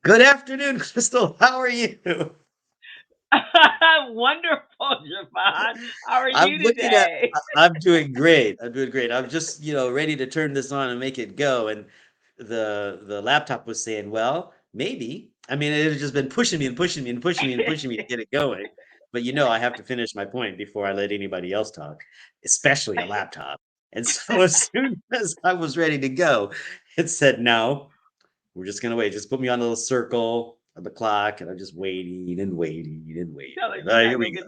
Good afternoon, Crystal. How are you? Wonderful, Javon. How are I'm you looking at. today? I'm doing great. I'm doing great. I'm just, ready to turn this on and make it go. And the laptop was saying, "Well, maybe." I mean, it had just been pushing me and pushing me and pushing me and pushing me to get it going. But I have to finish my point before I let anybody else talk, especially a laptop. And so as soon as I was ready to go, it said, "No, we're just gonna wait. Just put me on a little circle of the clock." And I'm just waiting and waiting and waiting. Tell her And here we go.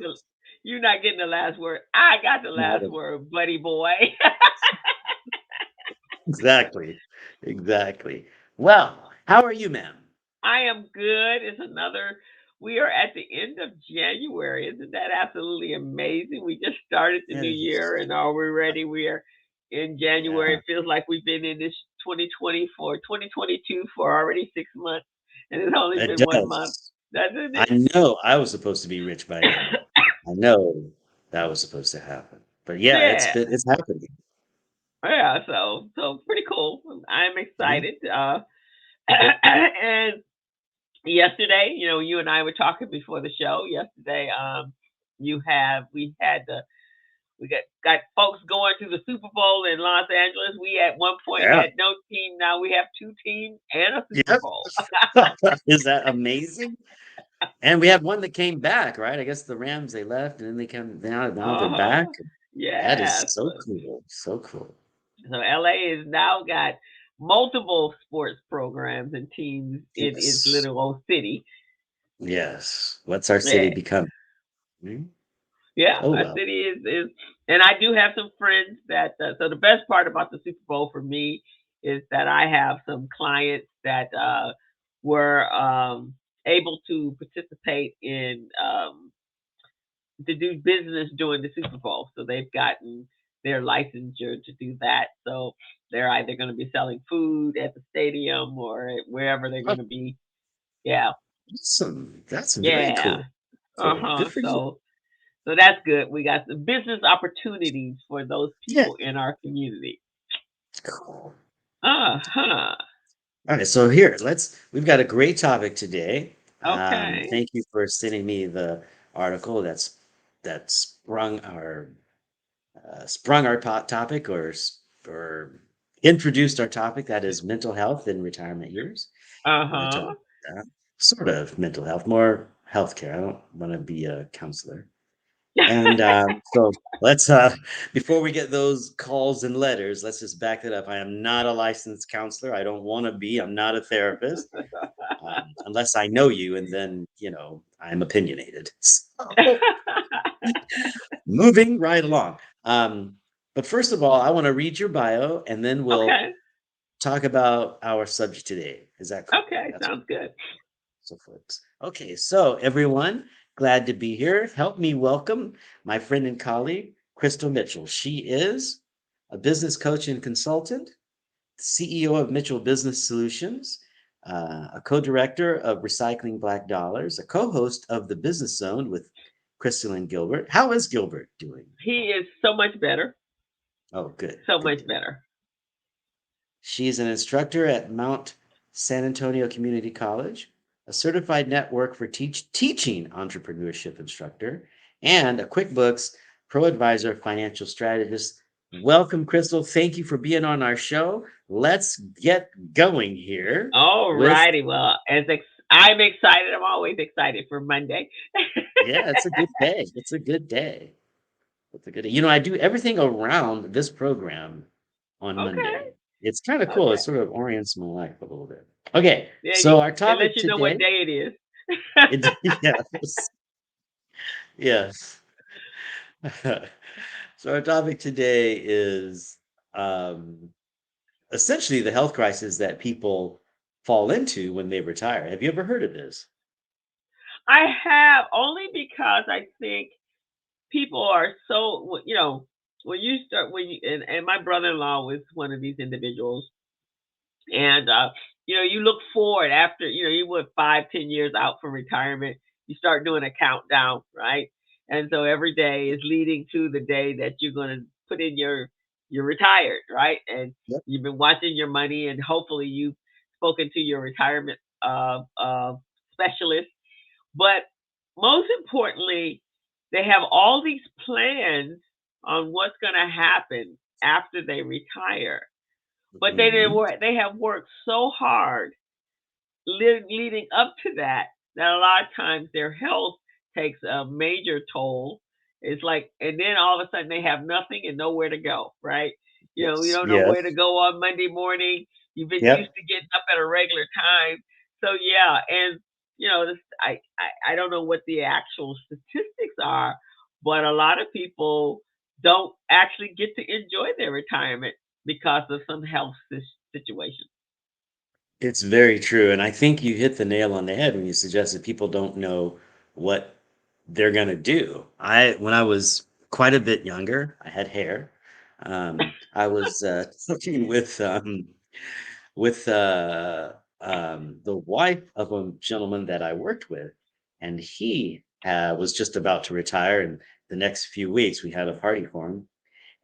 you're not getting the last word. I got the Not last a- word, buddy boy. Exactly. Exactly. Well, how are you, ma'am? I am good. We are at the end of January. Isn't that absolutely amazing? We just started the new Yes. year and are we ready? We are in January. Yeah. It feels like we've been in this 2022 for already 6 months and it's only It been 1 month. does. Doesn't I it? know I was supposed to be rich by now. I know that was supposed to happen. But yeah, Yeah. it's happening. Yeah, so pretty cool. I'm Yeah. excited. And yesterday, you and I were talking before the show. Yesterday, we had we got folks going to the Super Bowl in Los Angeles. We at one point Yeah. had no team. Now we have two teams and a Super Yep. Bowl. Is that amazing? And we have one that came back, right? I guess the Rams, they left and then they come now they're back. Uh-huh. That is Yeah. so cool. So cool. So LA has now got multiple sports programs and teams in its Yes. little old city. Yes. What's our city Yeah. become? Hmm? Yeah, Oh our well. city is, and I do have some friends that. So the best part about the Super Bowl for me is that I have some clients that were able to participate in to do business during the Super Bowl. So they've gotten their licensure to do that. So they're either going to be selling food at the stadium or wherever they're Oh, going to be. Yeah, that's very yeah. cool. Uh Cool. Good huh. for you. So that's good. We got some business opportunities for those Yeah. people in our community. Cool. Uh-huh. All right. So here, we've got a great topic today. Okay. Thank you for sending me the article that sprung our topic or introduced our topic, that is mental health in retirement years. I want to talk Uh-huh. about that. Sort of mental health, more healthcare. I don't want to be a counselor. And so let's before we get those calls and letters, let's just back it up. I am not a licensed counselor. I don't want to be. I'm not a therapist, unless I know you, and then I'm opinionated. So moving right along. But first of all, I want to read your bio, and then we'll Okay. talk about our subject today. Is that cool? Okay. That's Sounds good. so, folks. Okay, so everyone, glad to be here. Help me welcome my friend and colleague, Crystal Mitchell. She is a business coach and consultant, CEO of Mitchell Business Solutions, a co director of Recycling Black Dollars, a co host of The Business Zone with Crystal and Gilbert. How is Gilbert doing? He is so much better. Oh, good. So Good much to hear. better. She is an instructor at Mount San Antonio Community College, a certified network for teaching entrepreneurship instructor, and a QuickBooks Pro Advisor financial strategist. Welcome, Crystal. Thank you for being on our show. Let's get going here All with, righty. Well, I'm excited. I'm always excited for Monday. yeah, it's a good day. It's a good day. It's a good day. I do everything around this program on Okay. Monday. It's kind of cool. It Okay. sort of orients my life a little bit. Okay, Yeah, so our it topic lets you know what today, day it is. yes, yes. So our topic today is um, essentially the health crisis that people fall into when they retire. Have you ever heard of this? I have only because I think people are so when you start when you and my brother-in-law was one of these individuals and you look forward after you went 5-10 years out from retirement. You start doing a countdown, right? And so every day is leading to the day that you're going to put in you're retired, right? And Yep. you've been watching your money and hopefully you've spoken to your retirement specialists. But most importantly, they have all these plans on what's going to happen after they retire. But Mhm. they have worked so hard leading up to that, that a lot of times their health takes a major toll. It's like, and then all of a sudden they have nothing and nowhere to go, right? You Yes, don't know where to yes. go on Monday morning. You've been used Yep. to getting up at a regular time. So yeah, and this, I don't know what the actual statistics are, but a lot of people don't actually get to enjoy their retirement because of some health situation. It's very true, and I think you hit the nail on the head when you suggested people don't know what they're gonna do. When I was quite a bit younger, I had hair. I was, talking with the wife of a gentleman that I worked with, and he, was just about to retire in the next few weeks. We had a party for him,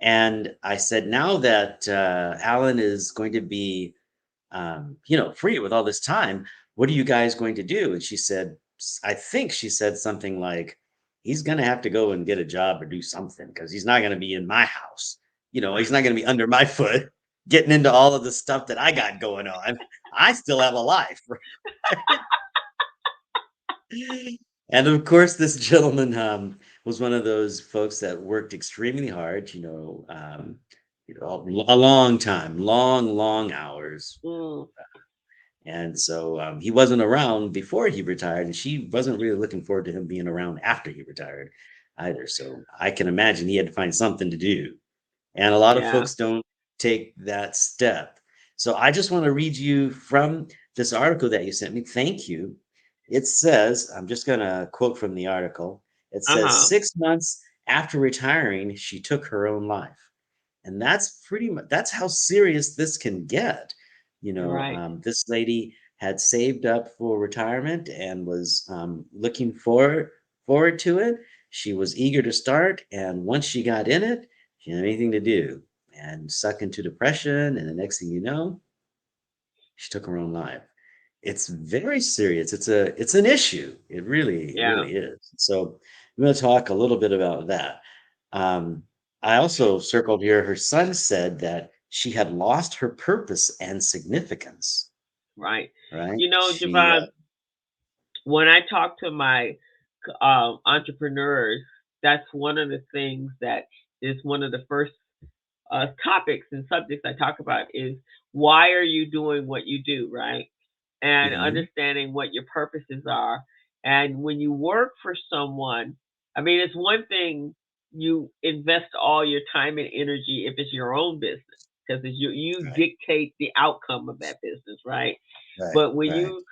and I said, "Now that, Alan is going to be free with all this time. What are you guys going to do?" And she said, I think she said something like, he's going to have to go and get a job or do something because he's not going to be in my house. He's not going to be under my foot getting into all of the stuff that I got going on. I still have a life. Right? And of course, this gentleman was one of those folks that worked extremely hard, a long time, long, long hours. Mm, And so he wasn't around before he retired, and she wasn't really looking forward to him being around after he retired either. So I can imagine he had to find something to do. And a lot of yeah. folks don't take that step. So I just want to read you from this article that you sent me. Thank you. It says, I'm just going to quote from the article. It Uh says, huh. 6 months after retiring, she took her own life. And that's pretty much that's how serious this can get. Right. This lady had saved up for retirement and was looking forward to it. She was eager to start, and once she got in it, she didn't have anything to do and sucked into depression. And the next thing you know, she took her own life. It's very serious. It's an issue. It Yeah. really is. So I'm going to talk a little bit about that. Um, I also circled here. Her son said that she had lost her purpose and significance. Right. Right? You know, She Javon, when I talk to my entrepreneurs, that's one of the things that is one of the first topics and subjects I talk about is why are you doing what you do, right? And Mhm. understanding what your purposes are. And when you work for someone, I mean, it's one thing you invest all your time and energy if it's your own business because you Right, dictate the outcome of that business, right? right, But when right. you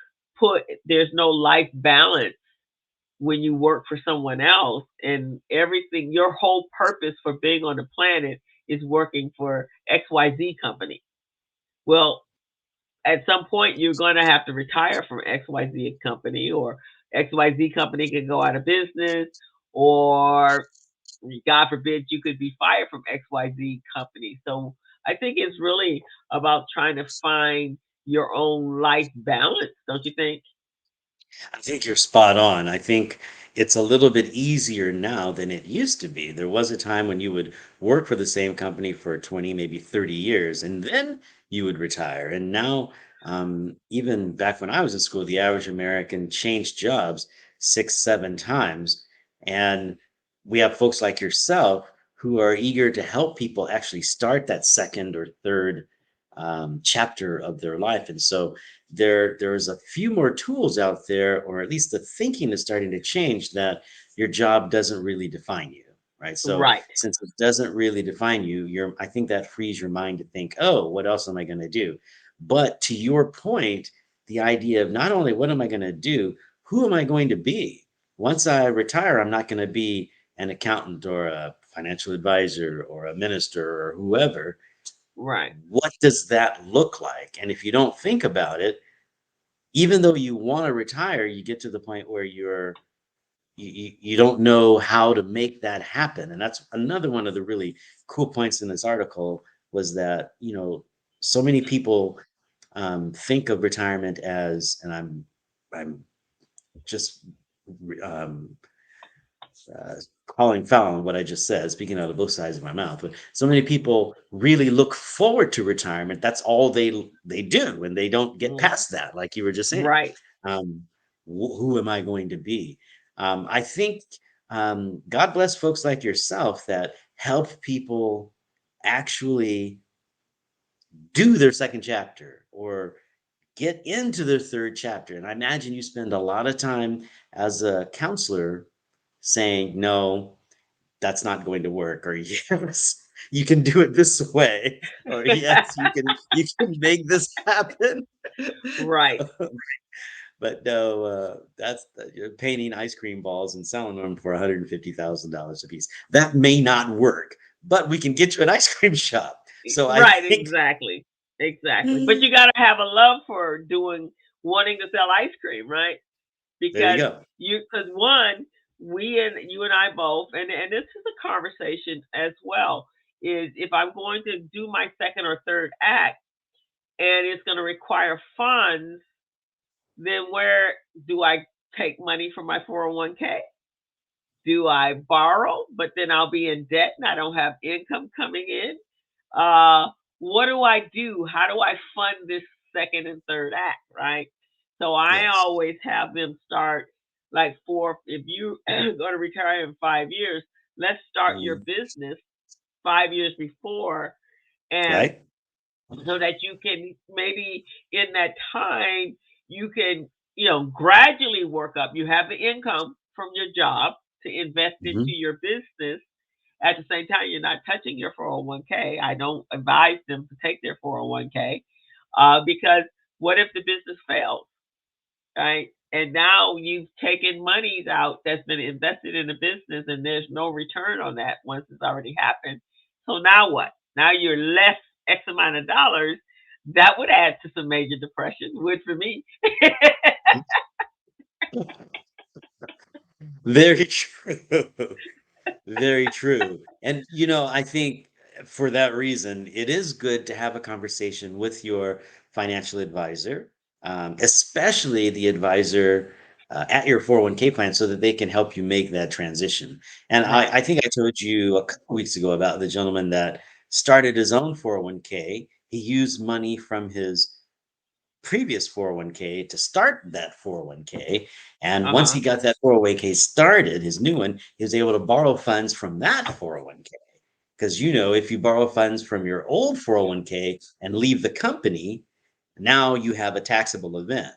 there's no life balance when you work for someone else and everything, your whole purpose for being on the planet is working for XYZ company. Well, at some point you're going to have to retire from XYZ company, or XYZ company can go out of business, or God forbid you could be fired from XYZ company. So I think it's really about trying to find your own life balance, don't you think? I think you're spot on. I think it's a little bit easier now than it used to be. There was a time when you would work for the same company for 20, maybe 30 years, and then you would retire. And now, even back when I was in school, the average American changed jobs 6, 7 times. And we have folks like yourself who are eager to help people actually start that second or third chapter of their life. And so, there's a few more tools out there, or at least the thinking is starting to change that your job doesn't really define you, right? So Right. since it doesn't really define you, I think that frees your mind to think, oh, what else am I going to do? But to your point, the idea of not only what am I going to do, who am I going to be? Once I retire, I'm not going to be an accountant or a financial advisor or a minister or whoever. Right. What does that look like? And if you don't think about it, even though you want to retire, you get to the point where you don't know how to make that happen. And that's another one of the really cool points in this article was that, so many people think of retirement as, and I'm just um, uh, calling foul on what I just said, speaking out of both sides of my mouth. But so many people really look forward to retirement. That's all they do, and they don't get Mhm. past that. Like you were just saying, Right. um, who am I going to be? I think God bless folks like yourself that help people actually do their second chapter or get into their third chapter. And I imagine you spend a lot of time as a counselor saying, no, that's not going to work, or yes, you can do it this way, or yes, you can make this happen. Right. But no, you're painting ice cream balls and selling them for $150,000 a piece. That may not work, but we can get you an ice cream shop. So I Right, think exactly. Exactly. But you gotta have a love for wanting to sell ice cream, right? there you Because go. because one, we and you and I both, and this is a conversation as well, is if I'm going to do my second or third act and it's gonna require funds, then where do I take money from my 401k? Do I borrow, but then I'll be in debt and I don't have income coming in? What do I do? How do I fund this second and third act, right? So I Yes. always have them start like if you going to retire in 5 years, let's start your Mhm. business 5 years before, and Right. so that you can maybe in that time you can gradually work up. You have the income from your job to invest into Mhm. your business. At the same time, you're not touching your 401k. I don't advise them to take their 401k because what if the business fails, right? And now you've taken monies out that's been invested in the business and there's no return on that once it's already happened. So now what? Now you're less X amount of dollars. That would add to some major depression, would for me. Very true. Very true. And, I think for that reason, it is good to have a conversation with your financial advisor, especially the advisor at your 401k plan so that they can help you make that transition. And I, Right. I think I told you a couple weeks ago about the gentleman that started his own 401k. He used money from his previous 401k to start that 401k. And Uh once he huh. got that 401k started, his new one, he was able to borrow funds from that 401k. Because, if you borrow funds from your old 401k and leave the company, now you have a taxable event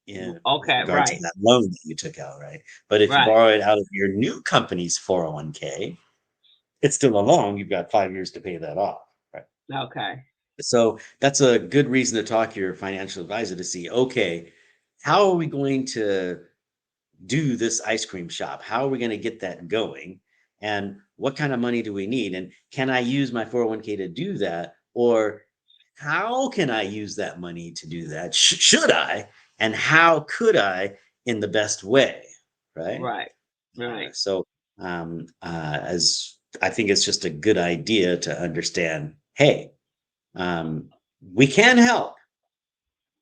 with Okay. regard to Right. that loan that you took out, right? But if you Right. borrow it out of your new company's 401k, it's still a loan. You've got 5 years to pay that off, right? Okay. So that's a good reason to talk to your financial advisor to see, okay, how are we going to do this ice cream shop? How are we going to get that going? And what kind of money do we need? And can I use my 401k to do that? Or how can I use that money to do that? Should I? And how could I in the best way? Right. Right. Right. So, as I think it's just a good idea to understand, hey, um, we can help.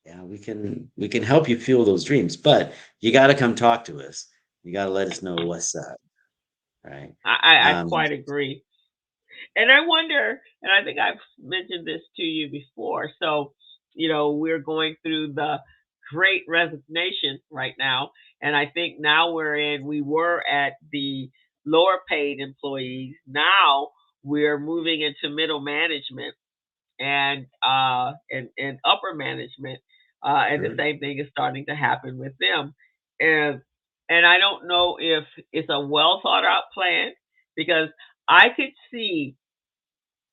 Yeah, we can help you fuel those dreams, but you got to come talk to us. You got to let us know what's up, right? I Um, quite agree. And I wonder, and I think I've mentioned this to you before. So, we're going through the great resignation right now. And I think now we were at the lower paid employees. Now we're moving into middle management and upper management. And the sure. same thing is starting to happen with them. And and I don't know if it's a well thought out plan because I could see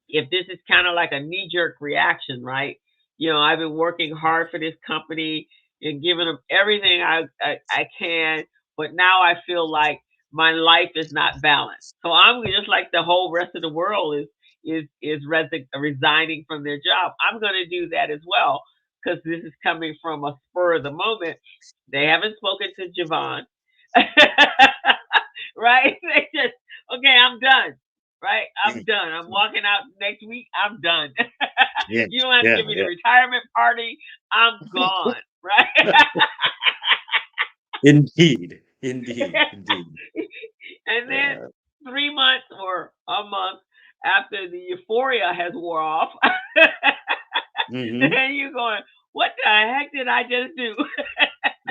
if this is kind of like a knee jerk reaction, right? I've been working hard for this company and giving them everything I can, but now I feel like my life is not balanced. So I'm just like the whole rest of the world is resigning from their job. I'm going to do that as well because this is coming from a spur of the moment. They haven't spoken to Javon, right? They just okay, I'm done. right? I'm done. I'm walking out next week. I'm done. Yeah, You don't have to yeah, give me the yeah. retirement party. I'm gone, right? Indeed, indeed, indeed. And then Yeah. 3 months or a month after the euphoria has wore off, Hmm. then you're going, what the heck did I just do?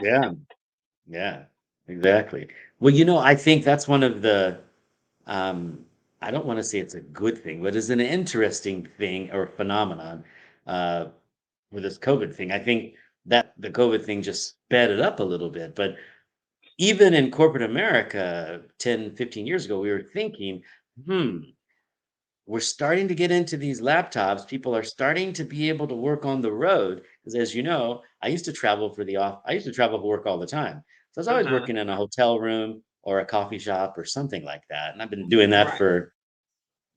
Yeah, yeah, exactly. Well, I think that's one of the, um, I don't want to say it's a good thing, but it's an interesting thing or phenomenon uh, with this COVID thing. I think that the COVID thing just sped it up a little bit. But even in corporate America 10, 15 years ago, we were thinking, hmm, we're starting to get into these laptops. People are starting to be able to work on the road. Because as you know, I used to travel for work all the time. So I was always Uh-huh. working in a hotel room or a coffee shop or something like that. And I've been doing that Right. for,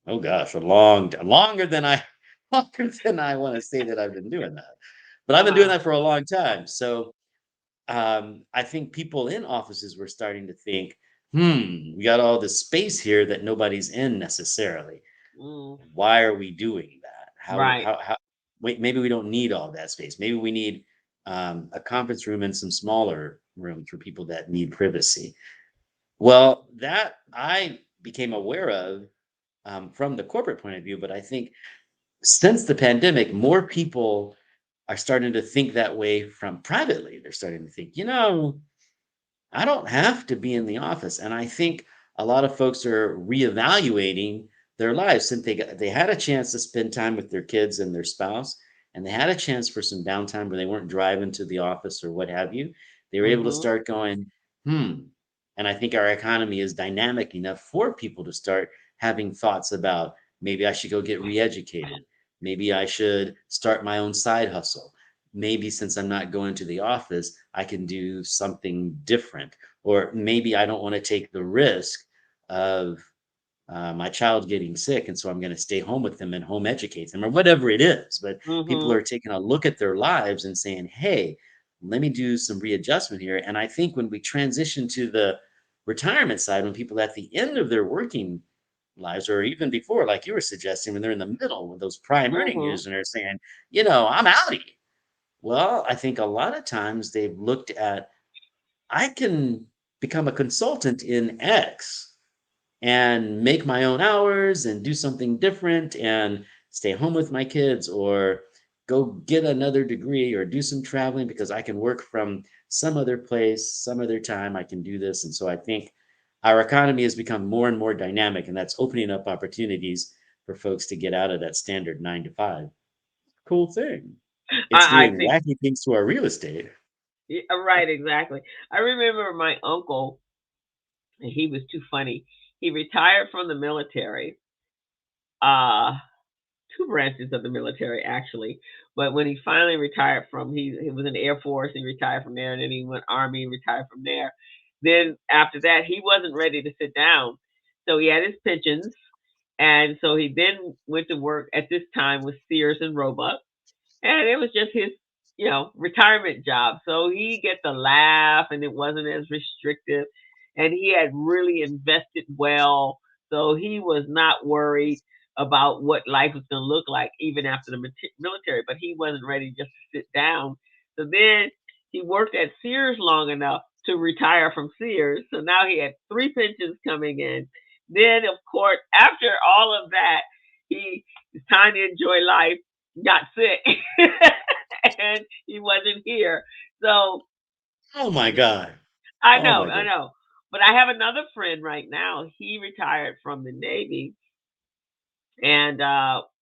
oh gosh, longer than I want to say that I've been doing that. But I've been doing Uh-huh. that for a long time. So I think people in offices were starting to think, we got all this space here that nobody's in necessarily. Mm, Why are we doing that? right. Wait, maybe we don't need all that space. Maybe we need a conference room and some smaller rooms for people that need privacy. Well, that I became aware of from the corporate point of view, but I think since the pandemic, more people are starting to think that way from privately. They're starting to think, I don't have to be in the office. And I think a lot of folks are reevaluating their lives since they had a chance to spend time with their kids and their spouse, and they had a chance for some downtime where they weren't driving to the office or what have you. They were able to Mm-hmm. start going, hmm. And I think our economy is dynamic enough for people to start having thoughts about maybe I should go get re-educated. Maybe I should start my own side hustle. Maybe since I'm not going to the office, I can do something different. Or maybe I don't want to take the risk of my child getting sick. And so I'm going to stay home with them and home educate them or whatever it is. But people Mm-hmm. are taking a look at their lives and saying, hey, let me do some readjustment here. And I think when we transition to the retirement side, when people at the end of their working lives, or even before, like you were suggesting, when they're in the middle with those prime earning Mm-hmm. years and they're saying, I'm outie. Well, I think a lot of times they've looked at, I can become a consultant in X and make my own hours and do something different and stay home with my kids or go get another degree or do some traveling because I can work from some other place, some other time. I can do this. And so I think our economy has become more and more dynamic, and that's opening up opportunities for folks to get out of that standard 9 to 5. Cool thing. It's I doing think wacky things to our real estate. yeah, right, exactly. I remember my uncle, and he was too funny. He retired from the military, uh, two branches of the military actually. But when he finally retired from, he was in the Air Force. He retired from there, and then he went Army, retired from there. Then after that, he wasn't ready to sit down, so he had his pensions, and so he then went to work at this time with Sears and Roebuck, and it was just his, retirement job. So he get to laugh, and it wasn't as restrictive, and he had really invested well, so he was not worried about what life was going to look like even after the military. But he wasn't ready just to sit down. So then he worked at Sears long enough to retire from Sears. So now he had three pensions coming in. Then, of course, after all of that, he was trying to enjoy life, got sick, and he wasn't here. So Oh my God. I Oh know, my I God. know. But I have another friend right now. He retired from the Navy, and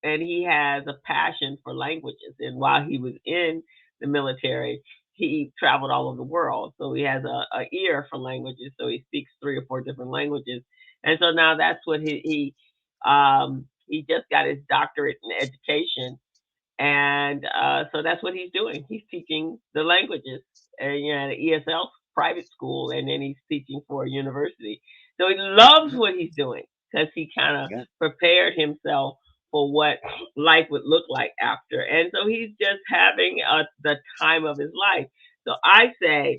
he has a passion for languages. And while he was in the military, he traveled all over the world. So he has a ear for languages. So he speaks three or four different languages. And so now that's what he just got his doctorate in education, and so that's what he's doing. He's teaching the languages, at an ESL private school, and then he's teaching for a university. So he loves what he's doing because he kind of Yeah. prepared himself for what life would look like after, and so he's just having the time of his life. So I say,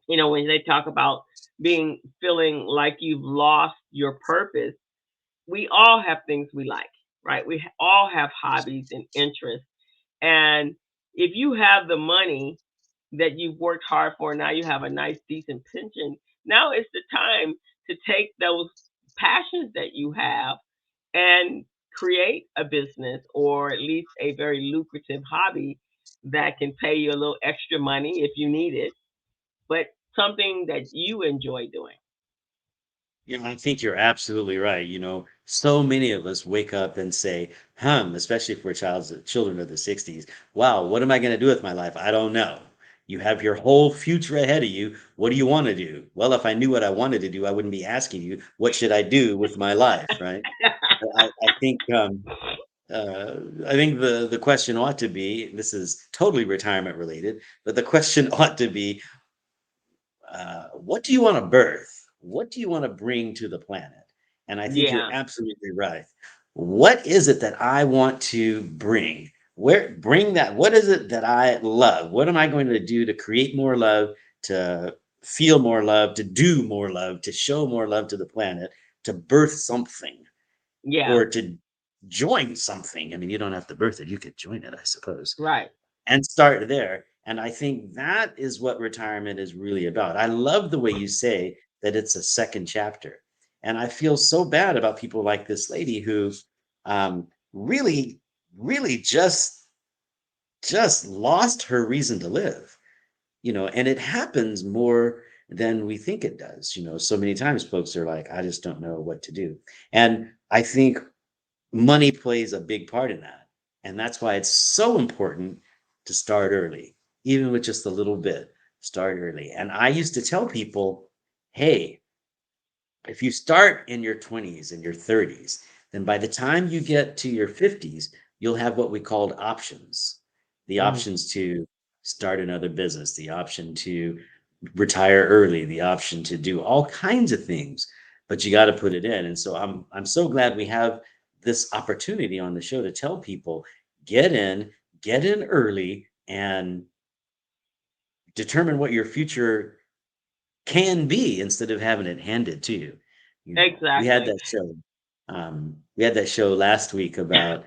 when they talk about feeling like you've lost your purpose, we all have things we like, right? We all have hobbies and interests. And if you have the money that you've worked hard for, now you have a nice, decent pension. Now it's the time to take those passions that you have and create a business or at least a very lucrative hobby that can pay you a little extra money if you need it, but something that you enjoy doing. I think you're absolutely right. So many of us wake up and say, especially for children of the 60s, wow, what am I going to do with my life? I don't know. You have your whole future ahead of you. What do you want to do? Well, if I knew what I wanted to do, I wouldn't be asking you, what should I do with my life, right? I think uh, I think the question ought to be, this is totally retirement related, but the question ought to be, what do you want to birth? What do you want to bring to the planet? And I think you're Yeah, absolutely right. What is it that I want to bring? Where bring that? What is it that I love? What am I going to do to create more love, to feel more love, to do more love, to show more love to the planet, to birth something yeah, or to join something? I mean, you don't have to birth it, you could join it, I suppose, right. and start there. And I think that is what retirement is really about. I love the way you say that it's a second chapter. And I feel so bad about people like this lady who really, really just lost her reason to live, and it happens more than we think it does. So many times folks are like, I just don't know what to do. And I think money plays a big part in that. And that's why it's so important to start early, even with just a little bit. Start early. And I used to tell people, hey, if you start in your 20s and your 30s, then by the time you get to your 50s, you'll have what we called options. The Mm, options to start another business, the option to retire early, the option to do all kinds of things, but you got to put it in. And so I'm so glad we have this opportunity on the show to tell people, get in, get in early and determine what your future can be instead of having it handed to you. We had exactly. that show. We had that show last week about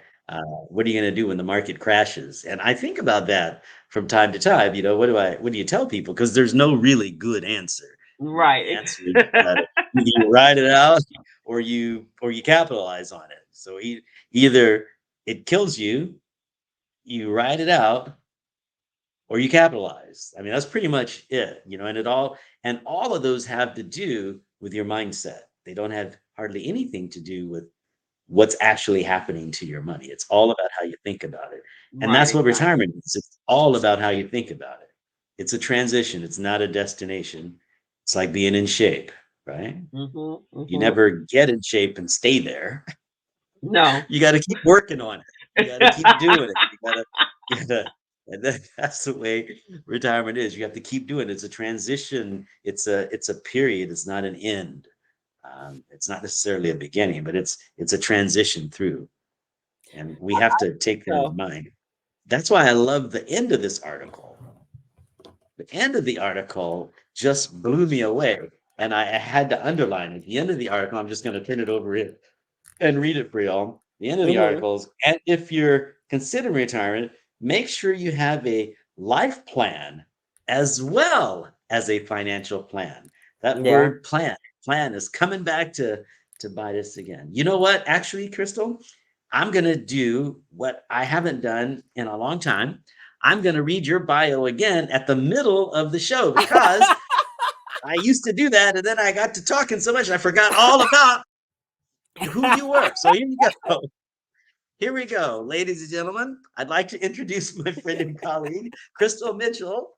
what are you going to do when the market crashes, and I think about that from time to time. What do you tell people? Because there's no really good answer. The Right. answer is that either you ride it out or you capitalize on it. So either it kills you, you ride it out, or you capitalize. I mean, that's pretty much it, and all of those have to do with your mindset. They don't have hardly anything to do with what's actually happening to your money. It's all about how you think about it. And that's Right, what exactly. retirement is. It's all about how you think about it. It's a transition, it's not a destination. It's like being in shape, right? Mhm. You Mhm. never get in shape and stay there. No. You gotta keep working on it. You gotta keep doing it. You gotta and that's the way retirement is. You have to keep doing it. It's a transition. It's a period. It's not an end. It's not necessarily a beginning, but it's a transition through. And we have to take that in So, mind. That's why I love the end of this article. The end of the article just blew me away. And I had to underline it. The end of the article, I'm just going to turn it over here and read it for y'all. The end of the mhm. articles. And if you're considering retirement, make sure you have a life plan as well as a financial plan. That Yeah. word plan is coming back to bite us again. You know what? Actually, Crystal, I'm going to do what I haven't done in a long time. I'm going to read your bio again at the middle of the show because I used to do that and then I got to talking so much I forgot all about who you were. So here you go. Here we go, ladies and gentlemen. I'd like to introduce my friend and colleague, Crystal Mitchell.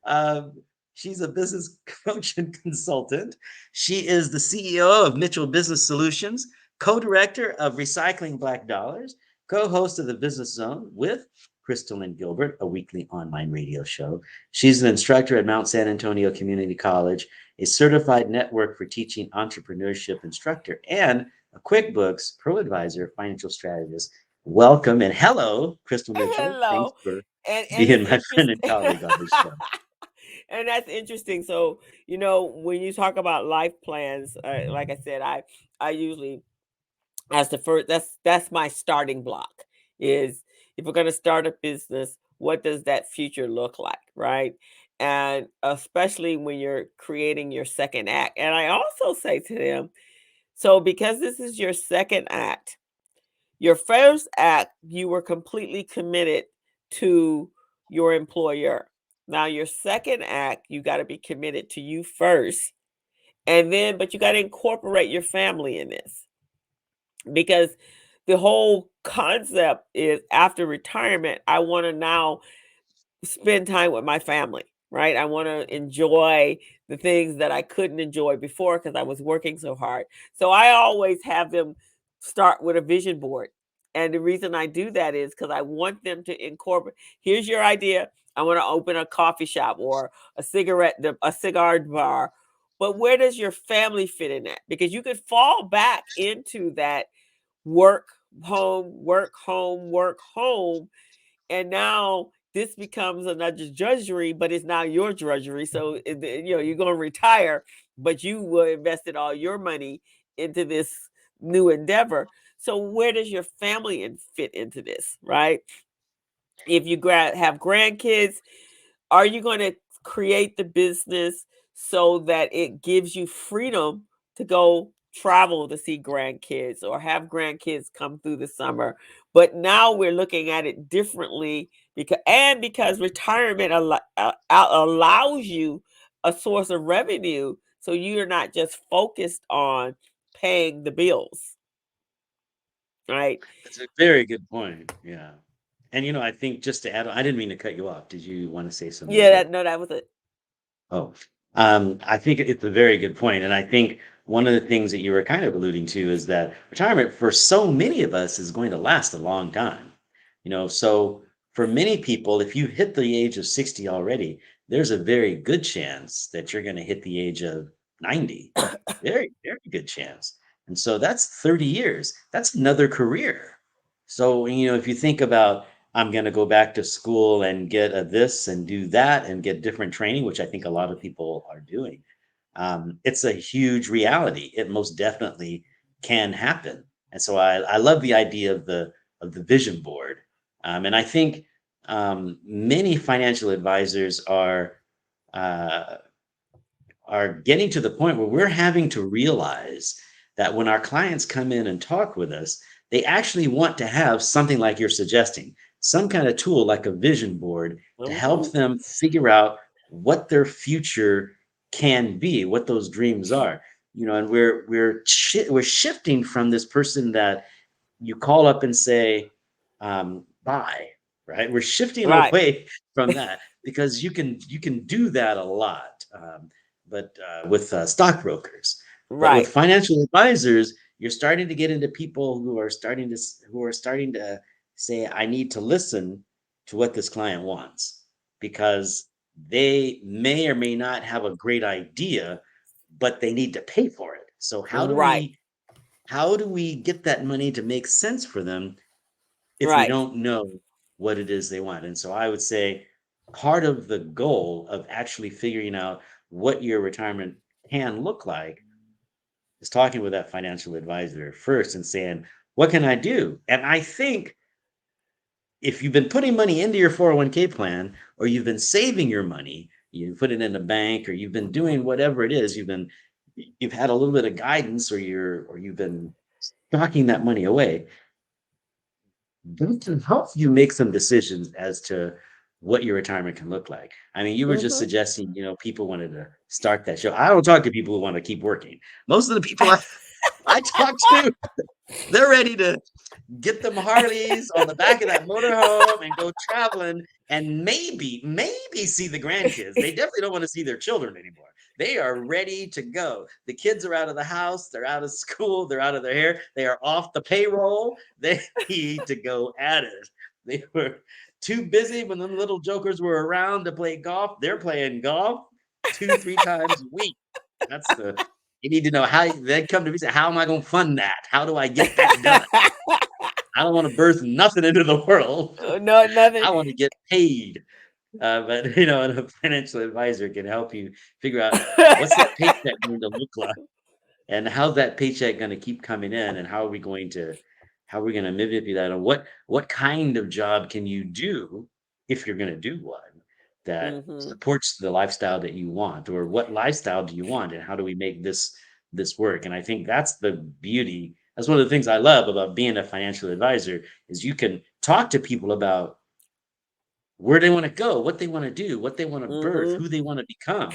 Um, she's a business coach and consultant. She is the CEO of Mitchell Business Solutions, co-director of Recycling Black Dollars, co-host of the Business Zone with Crystal and Gilbert, a weekly online radio show. She's an instructor at Mount San Antonio Community College, a certified network for teaching entrepreneurship instructor, and a QuickBooks Pro Advisor financial strategist. Welcome and hello, Crystal Mitchell. Thanks Hello. for And being it's my friend and interesting. colleague on this show. And that's interesting. So, when you talk about life plans, like I said, I usually as the first. That's my starting block. Is if we're going to start a business, what does that future look like, right? And especially when you're creating your second act. And I also say to them, so because this is your second act, your first act, you were completely committed to your employer. Now, your second act, you got to be committed to you first. And then, but you got to incorporate your family in this because the whole concept is after retirement, I want to now spend time with my family, right? I want to enjoy the things that I couldn't enjoy before because I was working so hard. So I always have them start with a vision board. And the reason I do that is because I want them to incorporate. Here's your idea. I want to open a coffee shop or a cigar bar. But where does your family fit in that? Because you could fall back into that work, home, work, home, work, home, and now this becomes another drudgery, but it's now your drudgery. So you're going to retire, but you will invested all your money into this new endeavor. So where does your family fit into this, right? If you have grandkids, are you going to create the business so that it gives you freedom to go travel to see grandkids or have grandkids come through the summer? But now we're looking at it differently because retirement allows you a source of revenue, so you're not just focused on paying the bills, right? That's a very good point. Yeah. And I think just to add on, I didn't mean to cut you off. Did you want to say something Yeah, before? that was it. Oh, I think it's a very good point, and I think one of the things that you were kind of alluding to is that retirement for so many of us is going to last a long time. So for many people, if you hit the age of 60 already, there's a very good chance that you're going to hit the age of 90. Very, very good chance. And so that's 30 years. That's another career. So, if you think about I'm going to go back to school and get a this and do that and get different training, which I think a lot of people are doing. It's a huge reality. It most definitely can happen. And so I love the idea of the vision board. And I think many financial advisors uh, are getting to the point where we're having to realize that when our clients come in and talk with us, they actually want to have something like you're suggesting, some kind of tool like a vision board to help Mhm. them figure out what their future can be, what those dreams are. And we're shifting from this person that you call up and say, buy, right? We're shifting Right, away from that because you can do that a lot, but with stockbrokers. But with right, financial advisors, you're starting to get into people who are starting to say, I need to listen to what this client wants because they may or may not have a great idea, but they need to pay for it. So right, how do we get that money to make sense for them if we right. don't know what it is they want? And so I would say part of the goal of actually figuring out what your retirement can look like is talking with that financial advisor first and saying, what can I do? And I think if you've been putting money into your 401k plan or you've been saving your money, you put it in a bank or you've been doing whatever it is, you've had a little bit of guidance or you've been stocking that money away, that can help you make some decisions as to what your retirement can look like. I mean, you were just Mhm. suggesting, people wanted to start that show. I don't talk to people who want to keep working. Most of the people I talk to, they're ready to get them Harleys on the back of that motorhome and go traveling and maybe see the grandkids. They definitely don't want to see their children anymore. They are ready to go. The kids are out of the house, they're out of school, they're out of their hair, they are off the payroll. They need to go at it. They were too busy when them little jokers were around to play golf. They're playing golf 2, 3 times a week. That's you need to know how they come to me and say, how am I going to fund that? How do I get that done? I don't want to birth nothing into the world. No, nothing. I want to get paid. But and a financial advisor can help you figure out what's that paycheck going to look like, And how's that paycheck going to keep coming in? And how are we going to manipulate that? And what kind of job can you do if you're going to do one that Mm-hmm. supports the lifestyle that you want, or what lifestyle do you want, and how do we make this work? And I think that's the beauty. That's one of the things I love about being a financial advisor is you can talk to people about where they want to go, what they want to do, what they want to birth, Mm-hmm. who they want to become,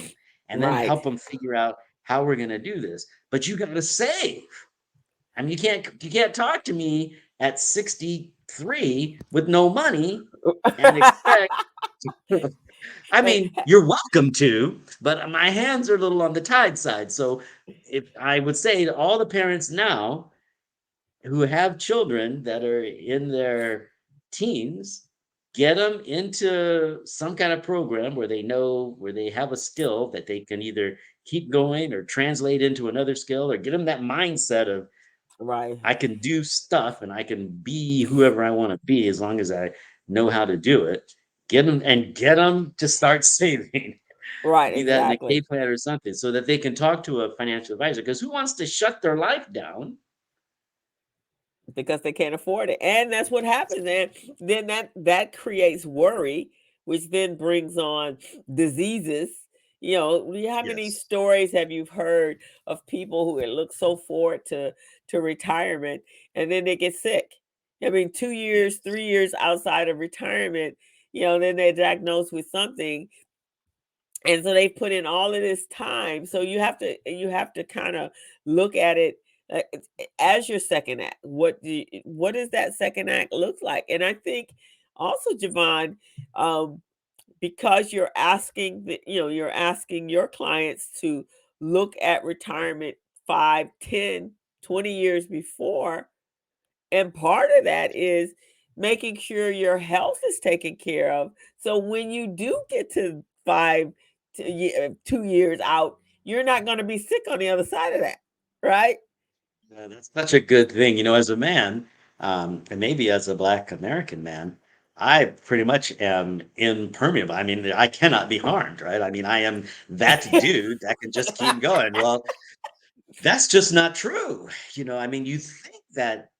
and then Right. help them figure out how we're going to do this. But you got to save. I mean, you can't talk to me at 63 with no money and expect to. I mean, you're welcome to, but my hands are a little on the tied side. So if I would say to all the parents now who have children that are in their teens, get them into some kind of program where they know, where they have a skill that they can either keep going or translate into another skill, or get them that mindset of Right. I can do stuff and I can be whoever I want to be as long as I know how to do it. Get them to start saving. Right. Be that in a K Exactly. plan or something, so that they can talk to a financial advisor. Because who wants to shut their life down? Because they can't afford it. And that's what happens. And then that creates worry, which then brings on diseases. How many Yes. stories have you heard of people who had looked so forward to retirement and then they get sick? I mean, 2 years, Yes. 3 years outside of retirement, then they're diagnosed with something, and so they put in all of this time. So you have to kind of look at it as your second act. What does that second act look like? And I think also, Javon, um because you're asking your clients to look at retirement 5, 10, 20 years before, and part of that is making sure your health is taken care of. So when you do get to 2 years out, you're not going to be sick on the other side of that, right? That's such a good thing. As a man, and maybe as a Black American man, I pretty much am impermeable. I mean, I cannot be harmed, right? I mean, I am that dude that can just keep going. Well, that's just not true. I mean, you think that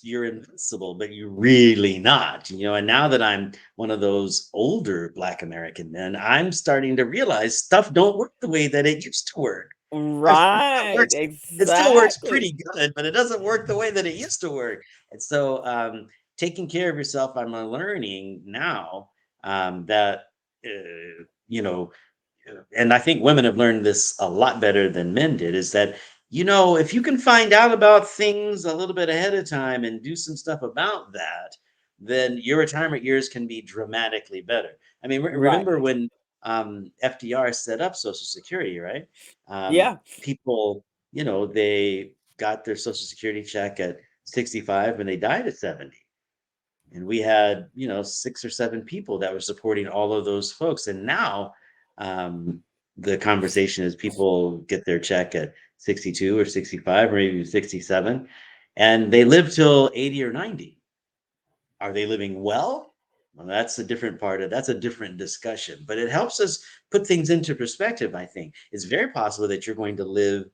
you're invincible, but you're really not. And now that I'm one of those older Black American men, I'm starting to realize stuff don't work the way that it used to work. Right, It still works exactly. pretty good, but it doesn't work the way that it used to work. And so, taking care of yourself, I'm learning now that you know and I think women have learned this a lot better than men did, is that, if you can find out about things a little bit ahead of time and do some stuff about that, then your retirement years can be dramatically better. I mean, Right. remember when FDR set up Social Security, right? Yeah. People, they got their Social Security check at 65 and they died at 70. And we had 6 or 7 people that were supporting all of those folks. And now um, the conversation is people get their check at 62 or 65 or maybe 67, and they live till 80 or 90. Are they living well? Well, that's a different discussion, but it helps us put things into perspective. I think it's very possible that you're going to live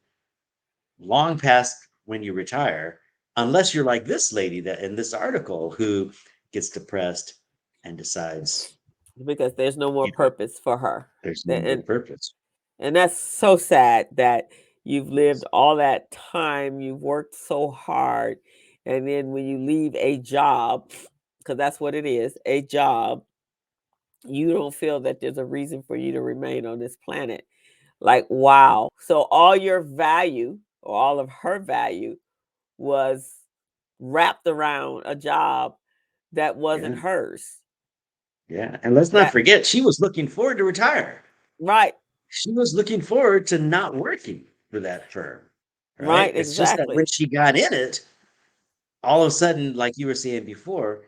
long past when you retire, unless you're like this lady that in this article who gets depressed and decides, Because there's no more you know, purpose for her. there's no The- more And purpose. and that's so sad that you've lived Yes. all that time, you've worked so hard, and then when you leave a job, because that's what it is, a job, you don't feel that there's a reason for you to remain on this planet. Like, wow. So all your value, or all of her value, was wrapped around a job that wasn't Yeah. hers. Yeah. And let's not That forget, she was looking forward to retire. Right, She was looking forward to not working for that firm. Right. right, It's just that exactly. when she got in it, all of a sudden, like you were saying before,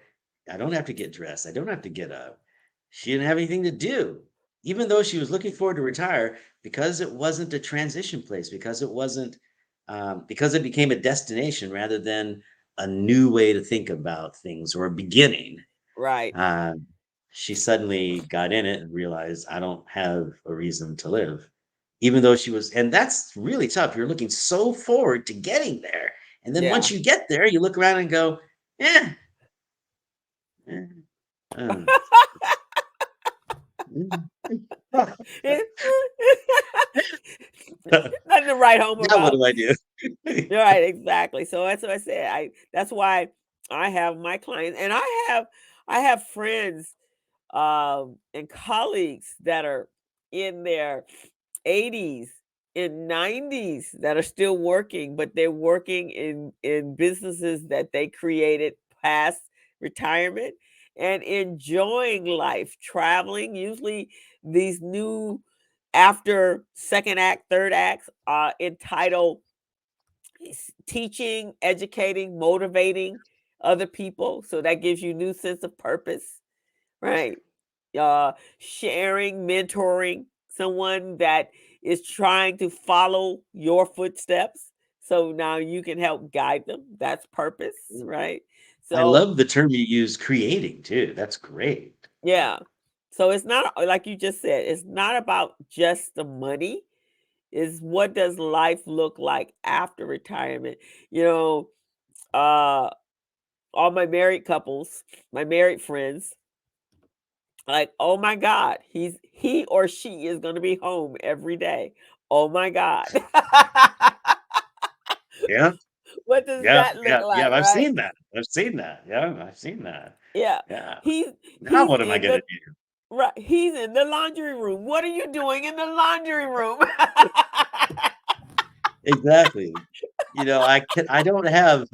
I don't have to get dressed. I don't have to get up. She didn't have anything to do. Even though she was looking forward to retire, because it wasn't a transition place, because it wasn't, because it became a destination rather than a new way to think about things or a beginning. Right. She suddenly got in it and realized I don't have a reason to live. even though she was, and that's really tough. You're looking so forward to getting there. And then Yeah. once you get there, you look around and go, eh, eh, um, mm, Nothing to write home now what about. do I do? Right, exactly. So that's what I said. That's why I have my clients, and I have friends and colleagues that are in their 80s and 90s that are still working, but they're working in businesses that they created past retirement and enjoying life, traveling. Usually these new after second act, third acts entitled teaching, educating, motivating other people. So that gives you new sense of purpose, right? Sharing, mentoring someone that is trying to follow your footsteps. So now you can help guide them. That's purpose, right? I So, love the term you use, creating too. That's great. yeah. So it's not like you just said, it's not about just the money. Is what does life look like after retirement? You know, uh all my married couples, my married friends, like, "Oh my god, he or she is gonna be home every day. Oh my god." Yeah, What does yeah, that look yeah, yeah. like, I've right? seen that. I've seen that. Yeah, I've seen that. Yeah. Yeah. He's Now he's what am I in gonna the do? right, he's in the laundry room. What are you doing in the laundry room? Exactly. I don't have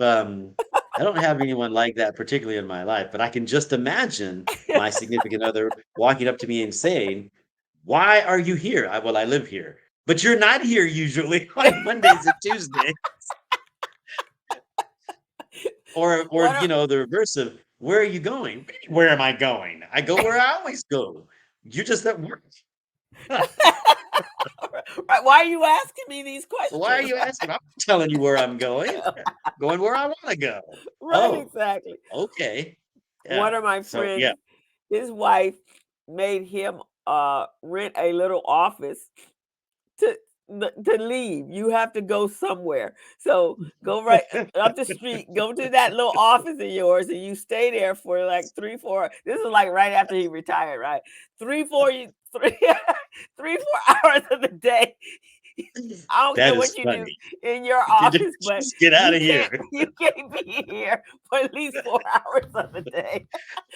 anyone like that particularly in my life, but I can just imagine my significant other walking up to me and saying, "Why are you here?" "Well, I live here." "But you're not here usually on Mondays and Tuesdays." Or, What are the reverse of, "Where are you going?" "Where am I going? I go where I always go. You're just at work." right, why are you asking me these "Why are questions? you asking? I'm telling you where I'm going. Going where I wanna go." Right, "Oh, exactly. okay." One Yeah. of my So, yeah. friends, his wife made him rent a little office to to leave. You have to go somewhere. So go right up the street, go to that little office of yours, and you stay there for like 3, 4. This is like right after he retired, right? 3, 4 hours of the day. I don't care That what is you do funny. in your Get office, but just get you outta can't here. you can't be here for at least 4 hours of the day.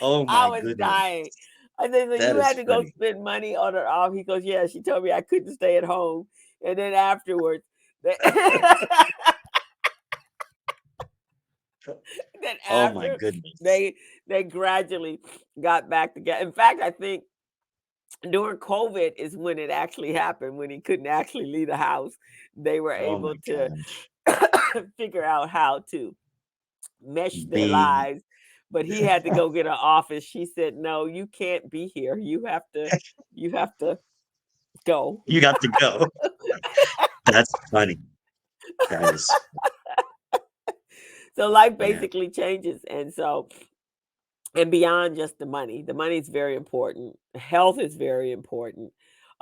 Oh I my was goodness. dying. I said, "So That you is had to go funny. spend money on her off?" He goes, "Yeah." She told me I couldn't stay at home. And then afterwards, they then Oh my after goodness. they gradually got back together. In fact, I think during COVID is when it actually happened, when he couldn't actually leave the house. They were Oh able my to gosh. figure out how to mesh their Be lives, but he had to go get an office. She said, "No, you can't be here. You have to go." You got to go. That's funny. That is So life yeah. basically changes, and so and beyond just the money. The money is very important. Health is very important.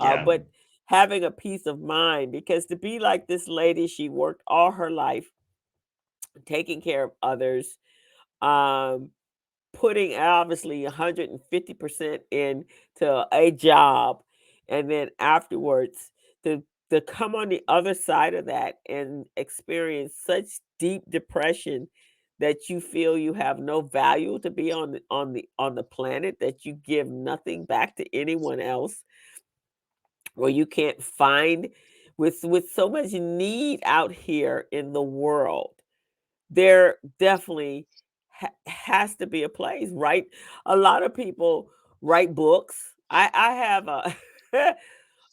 Yeah. But having a peace of mind, because to be like this lady, she worked all her life taking care of others, um, putting obviously 150% into a job, and then afterwards to come on the other side of that and experience such deep depression that you feel you have no value to be on the planet, that you give nothing back to anyone else, or you can't find with so much need out here in the world, there definitely has to be a place, right? A lot of people write books. I have a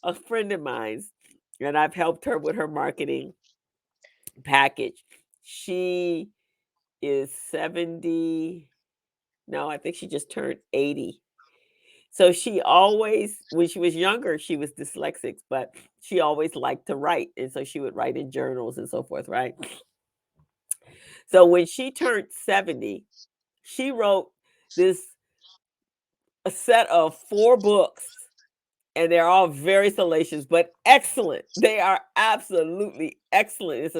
a friend of mine, and I've helped her with her marketing package. She is 70. No, I think she just turned 80. So she always, when she was younger, she was dyslexic, but she always liked to write. And so she would write in journals and so forth, right? So when she turned 70, she wrote this a set of 4 books and they're all very salacious, but excellent. They are absolutely excellent.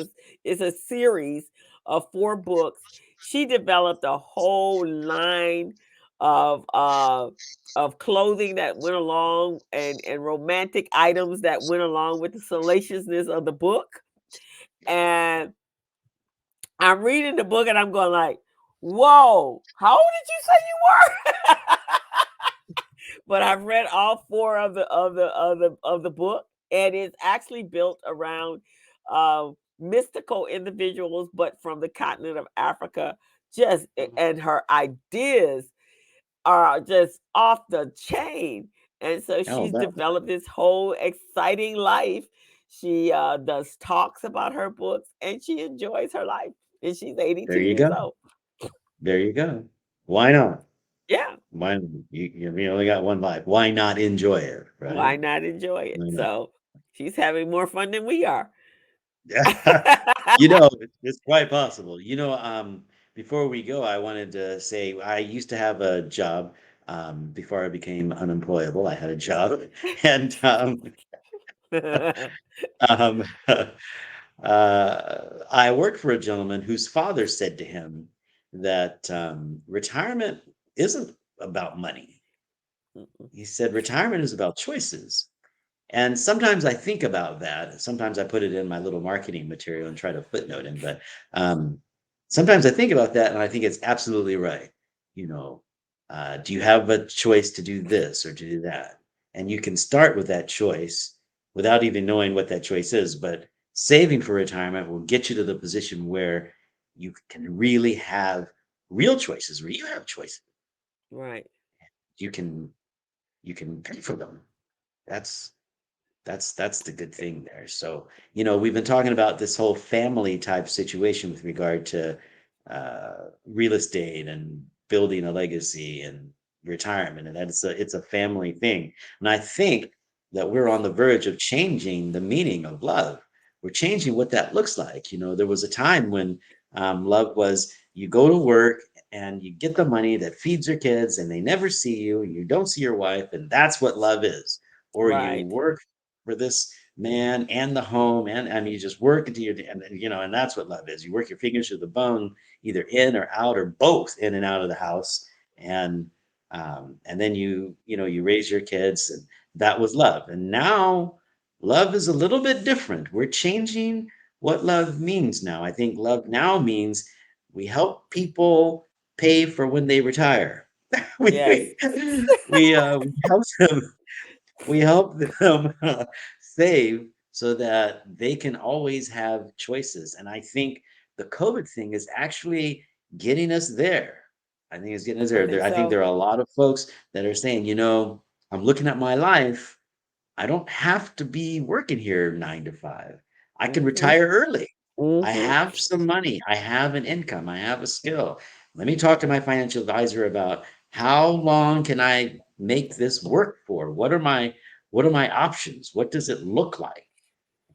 It's a series of 4 books. She developed a whole line of uh of clothing that went along, and romantic items that went along with the salaciousness of the book. And I'm reading the book and I'm going like, whoa, how old did you say you were? But I've read all 4 of the book, and it's actually built around mystical individuals, but from the continent of Africa. And her ideas are just off the chain. And so Oh, she's that developed this whole exciting life. She does talks about her books, and she enjoys her life. And she's there 82 you years go. old. There you go. Why not? Yeah. Why you only got one life. Why not enjoy it, right? Why not enjoy it? Why not? So she's having more fun than we are. You know, it's quite possible. Before we go, I wanted to say I used to have a job, before I became unemployable. I had a job, and um, I worked for a gentleman whose father said to him that retirement isn't about money. Mm-mm. He said retirement is about choices. And sometimes I think about that. Sometimes I put it in my little marketing material and try to footnote him. But um, sometimes I think about that and I think it's absolutely right. You know, do you have a choice to do this or to do that? And you can start with that choice without even knowing what that choice is. But saving for retirement will get you to the position where you can really have real choices, where you have choices. Right. You can pay for them. That's that's the good thing there. So, we've been talking about this whole family type situation with regard to real estate and building a legacy and retirement, and that it's a family thing. And I think that we're on the verge of changing the meaning of love. We're changing what that looks like. There was a time when love was you go to work and you get the money that feeds your kids, and they never see you, and you don't see your wife, and that's what love is. Or you Right. work for this man and the home, and you just work until and that's what love is. You work your fingers to the bone, either in or out or both in and out of the house, and then you raise your kids, and that was love. And now love is a little bit different. We're changing what love means now. I think love now means we help people pay for when they retire. Yes. we we help them we help them save so that they can always have choices. And I think the COVID thing is actually getting us there. I think it's getting us I there. think I think there so. are a lot of folks that are saying, I'm looking at my life. I don't have to be working here 9 to 5. I can Mhm. retire early. I Mhm. have some money. I have an income. I have a skill. Let me talk to my financial advisor about how long can I make this work for? What are my options? What does it look like?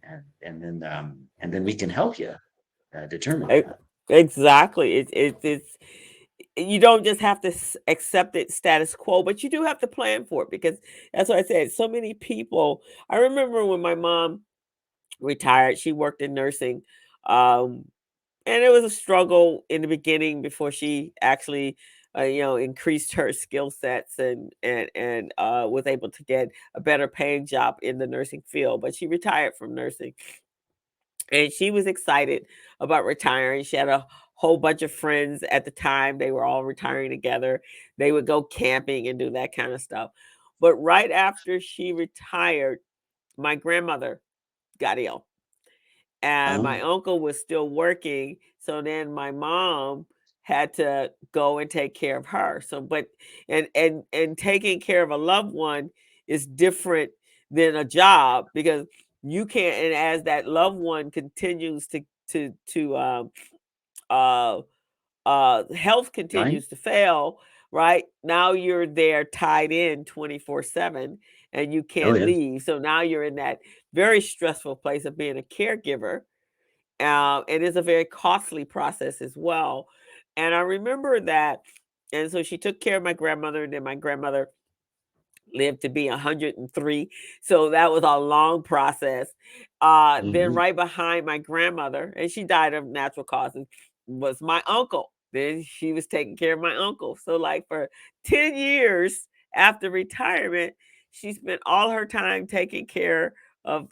And then we can help you determine E that. exactly. It's you don't just have to accept it status quo, but you do have to plan for it, because that's what I said. So many people. I remember when my mom retired, she worked in nursing. Um, and it was a struggle in the beginning before she actually increased her skill sets, and was able to get a better paying job in the nursing field. But she retired from nursing, and she was excited about retiring. She had a whole bunch of friends at the time. They were all retiring together. They would go camping and do that kind of stuff. But right after she retired, my grandmother got ill, and my Oh, uncle was still working. So then my mom had to go and take care of her. So, but and taking care of a loved one is different than a job, because you can't. And as that loved one continues to uh health right? continues to fail, right? Now you're there tied in 24/7, and you Oh, can't yes. leave. So now you're in that very stressful place of being a caregiver. It is a very costly process as well. And I remember that. And so she took care of my grandmother, and then my grandmother lived to be 103. So that was a long process. Then Mhm. right behind my grandmother, and she died of natural causes, was my uncle. Then she was taking care of my uncle. So like for 10 years after retirement, she spent all her time taking care of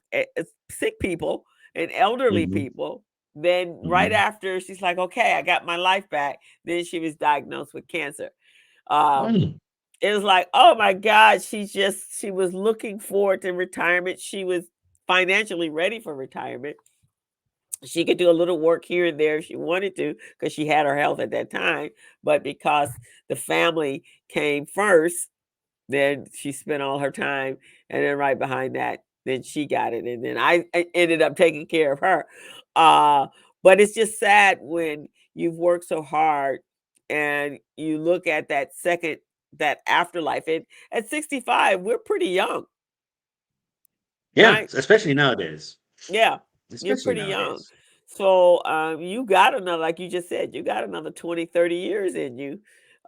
sick people and elderly Mhm. people. Then right Mhm. after she's like, okay, I got my life back. Then she was diagnosed with cancer. Um, Mm. it was like, oh my God, she was looking forward to retirement. She was financially ready for retirement. She could do a little work here and there if she wanted to because she had her health at that time. But because the family came first, then she spent all her time. And then right behind that, then she got it. And then I ended up taking care of her. Uh, but it's just sad when you've worked so hard and you look at that afterlife. And at 65, we're pretty young, Yeah, right? especially nowadays. Yeah, you're Especially pretty young. nowadays. So, you got another, like you just said, you got another 20, 30 years in you.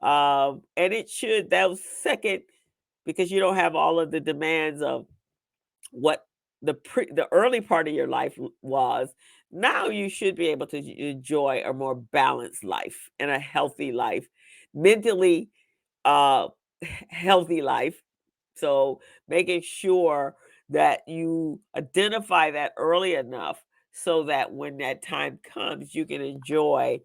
And it should, that was second, because you don't have all of the demands of what the early part of your life was. Now you should be able to enjoy a more balanced life and a healthy life, mentally uh healthy life. So making sure that you identify that early enough so that when that time comes, you can enjoy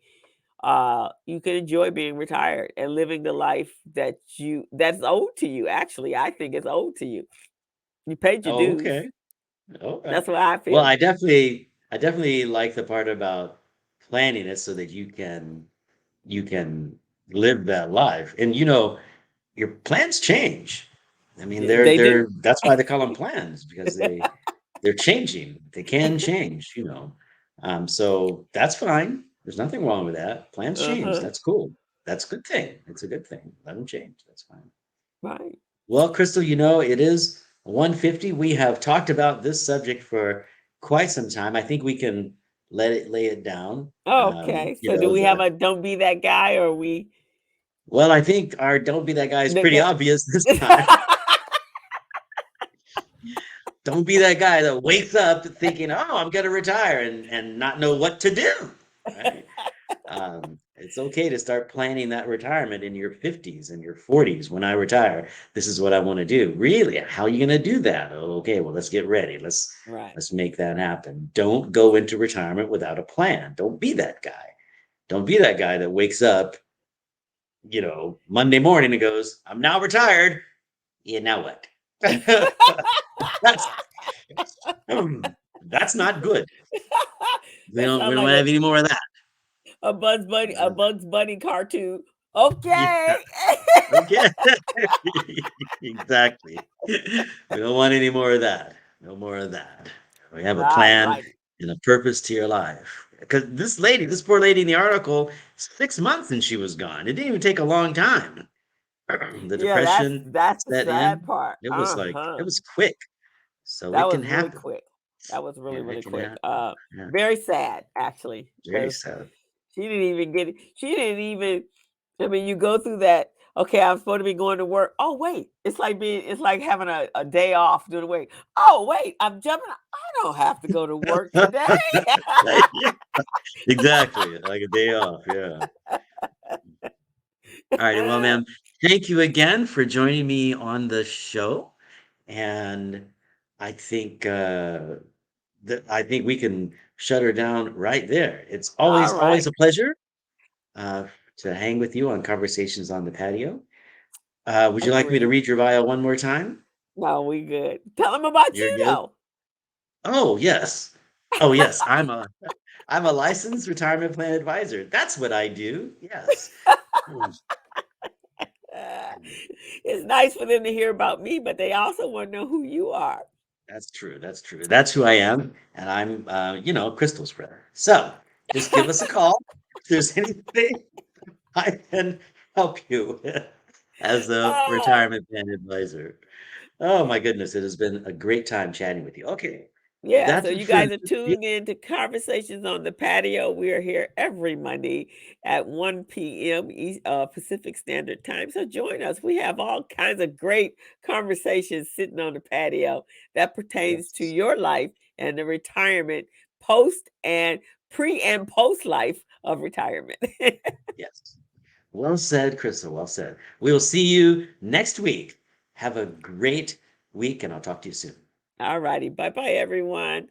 being retired and living the life that's owed to you. Actually, I think it's owed to you. You paid your Oh, dues. okay. Okay. That's what I Well, feel. I definitely like the part about planning it so that you can live that life. And your plans change. I mean, They they're do. that's why they call them plans because they're changing. They can change. So that's fine. There's nothing wrong with that. Plans change. Uh-huh. That's cool. That's a good thing. It's a good thing. Let them change. That's fine. Right. Well, Crystal, it is 1:50. We have talked about this subject for quite some time. I think we can lay it down. Okay. So do we have a don't be that guy, or we Well, I think our don't be that guy is the, pretty obvious this time. Don't be that guy that wakes up thinking, "Oh, I'm going to retire," and not know what to do. Right? It's okay to start planning that retirement in your 50s and your 40s. When I retire, this is what I want to do. Really? How are you going to do that? Oh, okay, well, let's get ready. right. Let's make that happen. Don't go into retirement without a plan. Don't be that guy. Don't be that guy that wakes up, Monday morning and goes, "I'm now retired." Yeah, now what? that's that's not good. We That don't we sounds don't like have any more of that. a Uh, Bugs Bunny cartoon. yeah, Okay. okay. Exactly. We don't want any more of that. No more of that. We have a All plan righty. and a purpose to your life. Because this poor lady in the article, 6 months and she was gone. It didn't even take a long time. The Yeah, depression that's the set sad in. part. It Uh-huh. was quick. So That it can was really happen. quick. That was Yeah, really, it really can quick. happen. Yeah, Very sad actually, very because sad. she didn't even get it. She didn't even, I mean, you go through that, okay, I'm supposed to be going to work. Oh, wait. It's like having a day off doing the week. Oh, wait, I'm jumping. I don't have to go to work today. Yeah, exactly. Like a day off. Yeah. All righty. Well, ma'am, thank you again for joining me on the show. And I think I think we can shut her down right there. It's All always right. a pleasure uh, to hang with you on Conversations on the Patio. Would you like me to Agreed. read your bio one more time? No, we good. Tell them about You're you good. though. Oh yes. Oh yes. I'm a licensed retirement plan advisor. That's what I do. Yes. Mm, Uh, it's nice for them to hear about me, but they also want to know who you are. that's true. That's true. That's who I am, and I'm crystal spreader. So just give us a call if there's anything I can help you with as a Ah, retirement plan advisor. Oh my goodness, it has been a great time chatting with you. Okay. Yeah, so That's you for guys are tuned in to Conversations on the Patio. We are here every Monday at 1 p.m. Pacific Standard Time. So join us. We have all kinds of great conversations sitting on the patio that pertains to yes, your life and the retirement post and pre and post life of retirement. yes. Well said, Crystal. Well said. We will see you next week. Have a great week, and I'll talk to you soon. All righty. Bye bye, everyone.